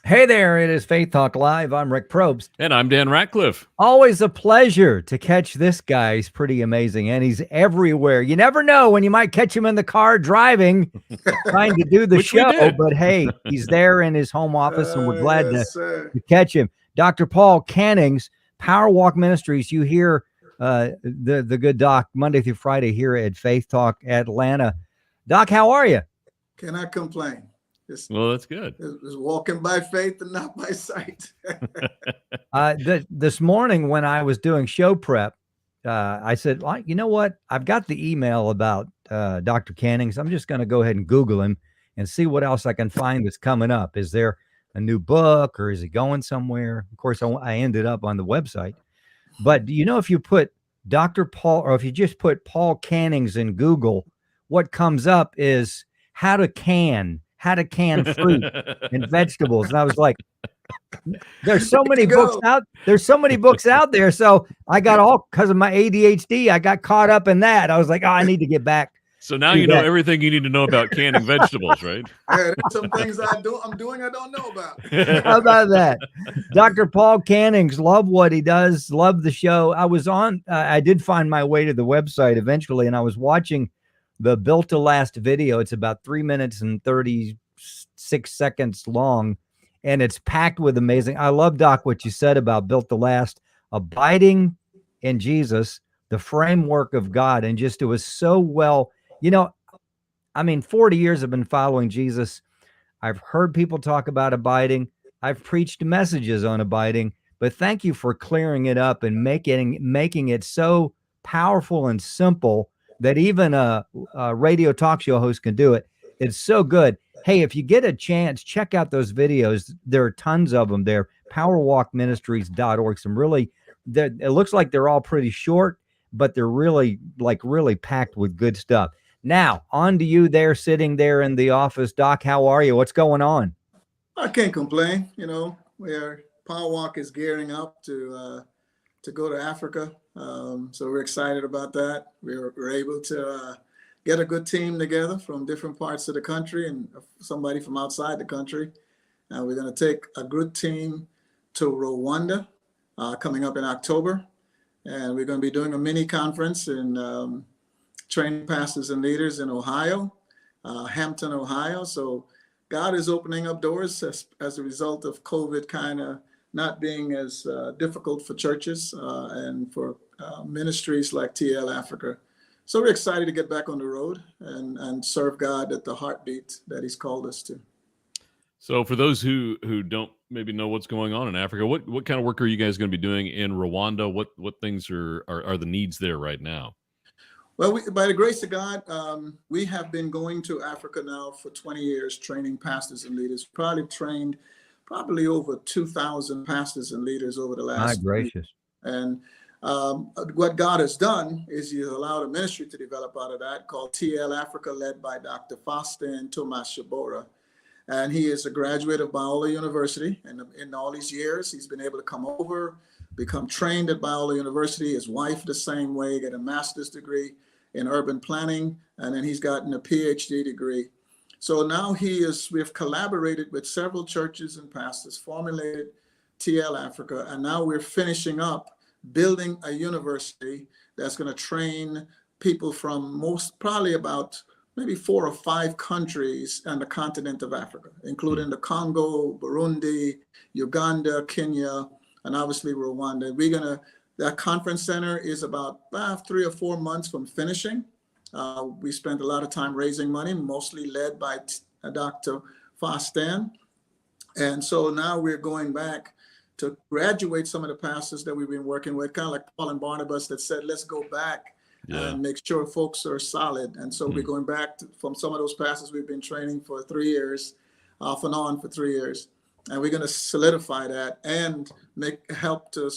Hey there, it is Faith Talk Live. I'm Rick Probst. And I'm Dan Ratcliffe. Always a pleasure to catch this guy. He's pretty amazing, and he's everywhere. You never know when you might catch him in the car driving, trying to do the Which we show. did. But hey, he's there in his home office, and we're glad Yes, sir. to catch him. Dr. Paul Cannings, Power Walk Ministries. You hear the good doc Monday through Friday here at Faith Talk Atlanta. Doc, how are you? Cannot complain. Well, that's good. It's walking by faith and not by sight. This morning when I was doing show prep, I said, well, you know what? I've got the email about Dr. Cannings. I'm just going to go ahead and Google him and see what else I can find that's coming up. Is there a new book or is he going somewhere? Of course, I ended up on the website. But you know, if you put Dr. Paul, or if you just put Paul Cannings in Google, what comes up is how to can fruit and vegetables. And I was like, there's so many books out. There's so many books out there. So I got all, because of my ADHD, I got caught up in that. I was like, oh, I need to get back. So now you know everything you need to know about canning vegetables, right? Yeah, there's some things I'm doing I don't know about. How about that? Dr. Paul Cannings, love what he does. Love the show. I did find my way to the website eventually, and I was watching the Built to Last video. It's about 3 minutes and 36 seconds long, and it's packed with amazing. I love, Doc, what you said about Built to Last, abiding in Jesus, the framework of God, and just it was so well. You know, I mean, 40 years I've been following Jesus. I've heard people talk about abiding. I've preached messages on abiding, but thank you for clearing it up and making it so powerful and simple that even a radio talk show host can do it. It's so good. Hey, if you get a chance, check out those videos. There are tons of them there. Powerwalkministries.org. It looks like they're all pretty short, but they're really packed with good stuff. Now, on to you there, sitting there in the office. Doc, how are you? What's going on? I can't complain. You know, Power Walk is gearing up to go to Africa. So we're excited about that. We're able to get a good team together from different parts of the country and somebody from outside the country. We're going to take a good team to Rwanda coming up in October. And we're going to be doing a mini conference in training pastors and leaders in Ohio, Hampton, Ohio. So God is opening up doors as a result of COVID kind of not being as difficult for churches and for ministries like TL Africa. So we're excited to get back on the road and serve God at the heartbeat that he's called us to. So for those who don't maybe know what's going on in Africa, what kind of work are you guys going to be doing in Rwanda? What things are the needs there right now? Well, by the grace of God, we have been going to Africa now for 20 years, training pastors and leaders. Trained over 2,000 pastors and leaders over the last. My gracious. And what God has done is He allowed a ministry to develop out of that called TL Africa, led by Dr. Faustin Thomas Shabora. And he is a graduate of Biola University. And in all these years, he's been able to come over, become trained at Biola University. His wife the same way, get a master's degree in urban planning, and then he's gotten a PhD degree. So now we've collaborated with several churches and pastors, formulated TL Africa, and now we're finishing up building a university that's going to train people from probably about maybe 4 or 5 countries on the continent of Africa, including the Congo, Burundi, Uganda, Kenya, and obviously Rwanda. That conference center is about 3 or 4 months from finishing. We spent a lot of time raising money, mostly led by Dr. Faustin. And so now we're going back to graduate some of the pastors that we've been working with, kind of like Paul and Barnabas that said, let's go back and make sure folks are solid. And so we're going back from some of those pastors we've been training for 3 years, off and on for 3 years. And we're going to solidify that and help to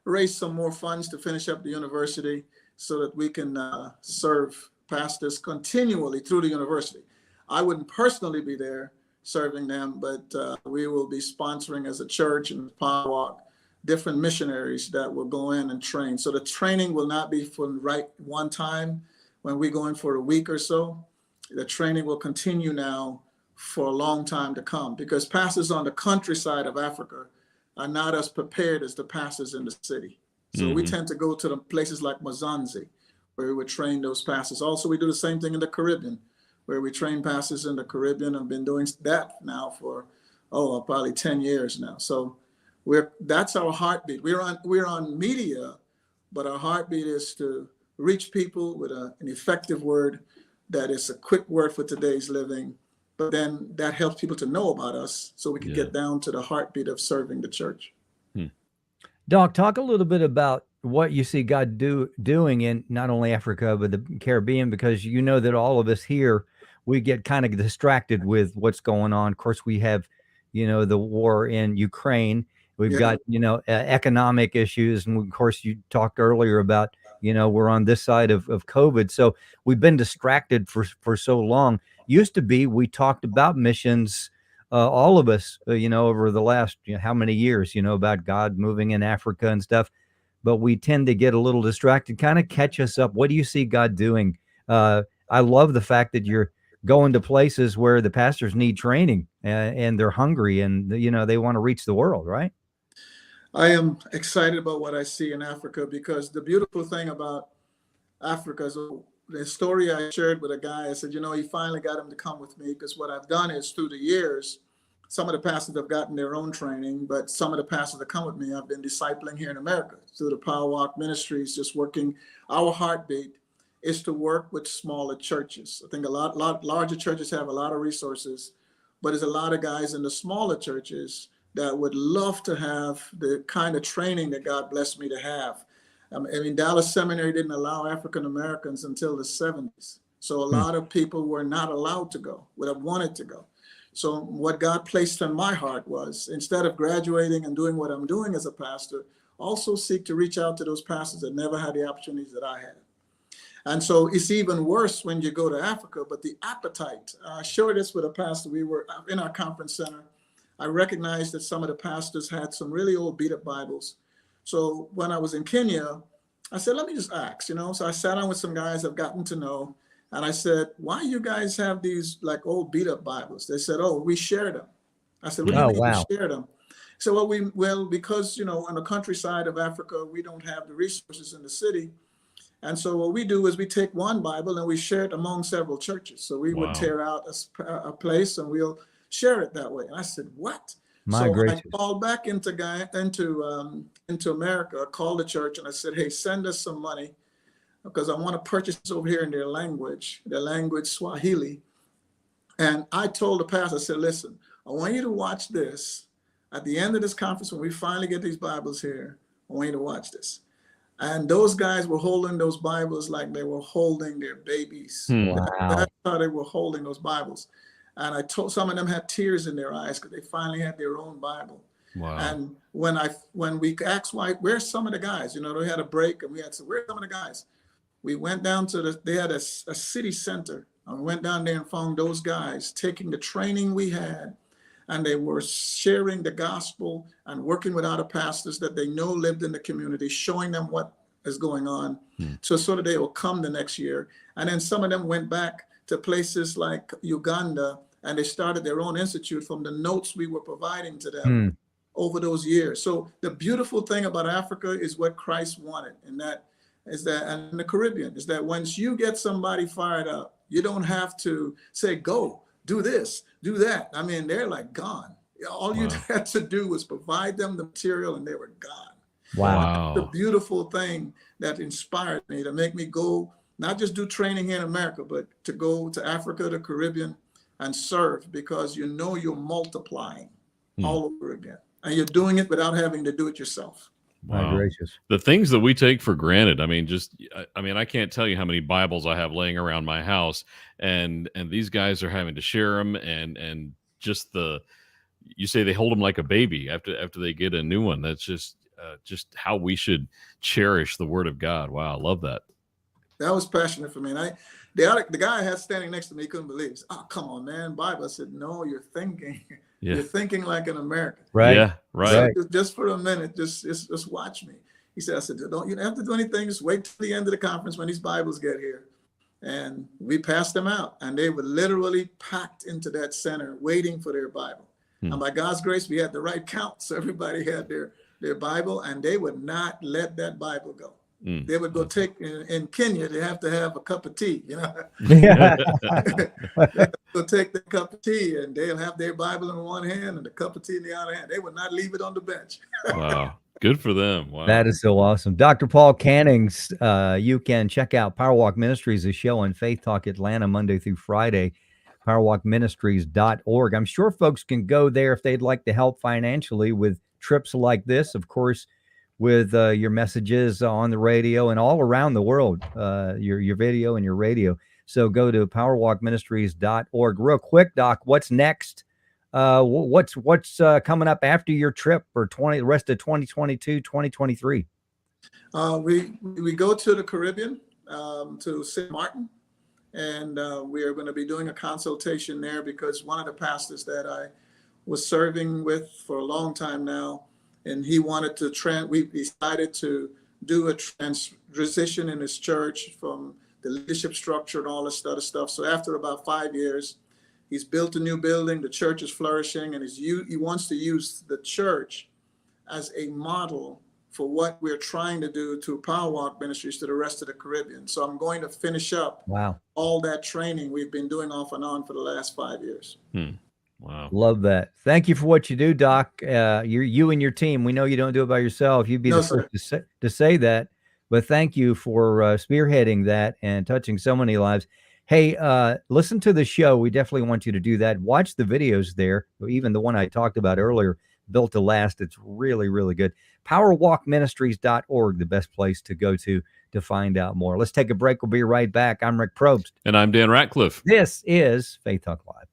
raise some more funds to finish up the university so that we can serve pastors continually through the university. I wouldn't personally be there serving them, but we will be sponsoring as a church and Power Walk different missionaries that will go in and train. So the training will not be for one time when we go in for a week or so. The training will continue now for a long time to come, because pastors on the countryside of Africa are not as prepared as the pastors in the city. So we tend to go to the places like Mozambique, where we would train those pastors. Also, we do the same thing in the Caribbean, where we train pastors in the Caribbean. I've been doing that now for, probably 10 years now. So that's our heartbeat. We're on media, but our heartbeat is to reach people with an effective word that is a quick word for today's living, but then that helps people to know about us so we can get down to the heartbeat of serving the church. Doc, talk a little bit about what you see God doing in not only Africa, but the Caribbean, because you know that all of us here, we get kind of distracted with what's going on. Of course, we have, the war in Ukraine. We've got, economic issues. And of course, you talked earlier about, we're on this side of COVID. So we've been distracted for so long. Used to be, we talked about missions, all of us, over the last, how many years, about God moving in Africa and stuff. But we tend to get a little distracted. Kind of catch us up. What do you see God doing? I love the fact that you're going to places where the pastors need training and they're hungry and, they want to reach the world, right? I am excited about what I see in Africa, because the beautiful thing about Africa is the story I shared with a guy. I said, he finally got him to come with me, because what I've done is through the years, some of the pastors have gotten their own training, but some of the pastors that come with me, I've been discipling here in America through the Power Walk Ministries, just working. Our heartbeat is to work with smaller churches. I think a lot larger churches have a lot of resources, but there's a lot of guys in the smaller churches that would love to have the kind of training that God blessed me to have. I mean, Dallas Seminary didn't allow African Americans until the 70s. So a lot of people were not allowed to go, would have wanted to go. So what God placed in my heart was, instead of graduating and doing what I'm doing as a pastor, also seek to reach out to those pastors that never had the opportunities that I had. And so it's even worse when you go to Africa, but the appetite. I shared this with a pastor. We were in our conference center. I recognized that some of the pastors had some really old beat up Bibles. So when I was in Kenya, I said, let me just ask, So I sat down with some guys I've gotten to know. And I said, why you guys have these like old beat up Bibles? They said, we share them. I said, what do you mean you share them? So because, on the countryside of Africa, we don't have the resources in the city. And so what we do is we take one Bible and we share it among several churches. So we would tear out a place and we'll share it that way. And I said, what? I called back into America. I called the church and I said, hey, send us some money, because I want to purchase over here in their language Swahili. And I told the pastor, I said, listen, I want you to watch this. At the end of this conference, when we finally get these Bibles here, I want you to watch this. And those guys were holding those Bibles like they were holding their babies. Wow. That's how they were holding those Bibles. And I told some of them had tears in their eyes because they finally had their own Bible. Wow. And when we asked where's some of the guys, they had a break and we had to, where's some of the guys? We went down to they had a city center. And we went down there and found those guys taking the training we had, and they were sharing the gospel and working with other pastors that they know lived in the community, showing them what is going on. So that they will come the next year. And then some of them went back to places like Uganda, and they started their own institute from the notes we were providing to them over those years. So the beautiful thing about Africa is what Christ wanted, and in the Caribbean, is that once you get somebody fired up, you don't have to say, go, do this, do that. I mean, they're like gone. All you had to do was provide them the material and they were gone. Wow. The beautiful thing that inspired me to make me go, not just do training here in America, but to go to Africa, the Caribbean, and serve, because you're multiplying all over again. And you're doing it without having to do it yourself. Wow. My gracious. The things that we take for granted. I mean, I can't tell you how many Bibles I have laying around my house, and these guys are having to share them, and just you say they hold them like a baby after they get a new one. That's just how we should cherish the Word of God. Wow, I love that. That was passionate for me. And the guy I had standing next to me, he couldn't believe it. Oh, come on, man, Bible. I said, no, you're thinking. Yeah. You're thinking like an American. Right. Yeah, right. So just for a minute, just watch me. He said, I said, don't you have to do anything. Just wait till the end of the conference when these Bibles get here. And we passed them out, and they were literally packed into that center waiting for their Bible. And by God's grace, we had the right count. So everybody had their Bible, and they would not let that Bible go. They would go take in Kenya, they have to have a cup of tea, you know. Yeah. They'll take the cup of tea, and they'll have their Bible in one hand and the cup of tea in the other hand. They would not leave it on the bench. Wow. Good for them. Wow. That is so awesome. Dr. Paul Cannings, you can check out Powerwalk Ministries, a show on Faith Talk Atlanta Monday through Friday, powerwalkministries.org. I'm sure folks can go there if they'd like to help financially with trips like this, of course, with your messages on the radio and all around the world, your video and your radio. So go to powerwalkministries.org. Real quick, Doc, what's next? What's coming up after your trip for the rest of 2022, 2023? We go to the Caribbean, to St. Martin, and we are going to be doing a consultation there because one of the pastors that I was serving with for a long time now, and he wanted to we decided to do a transition in his church from the leadership structure and all this other stuff. So after about 5 years, he's built a new building. The church is flourishing, and he wants to use the church as a model for what we're trying to do to Powerwalk Ministries to the rest of the Caribbean. So I'm going to finish up all that training we've been doing off and on for the last 5 years. Wow. Love that. Thank you for what you do, Doc. You and your team, we know you don't do it by yourself. You'd be the first to say that, but thank you for spearheading that and touching so many lives. Hey, listen to the show. We definitely want you to do that. Watch the videos there, even the one I talked about earlier, Built to Last. It's really, really good. Powerwalkministries.org, the best place to go to find out more. Let's take a break. We'll be right back. I'm Rick Probst. And I'm Dan Ratcliffe. This is Faith Talk Live.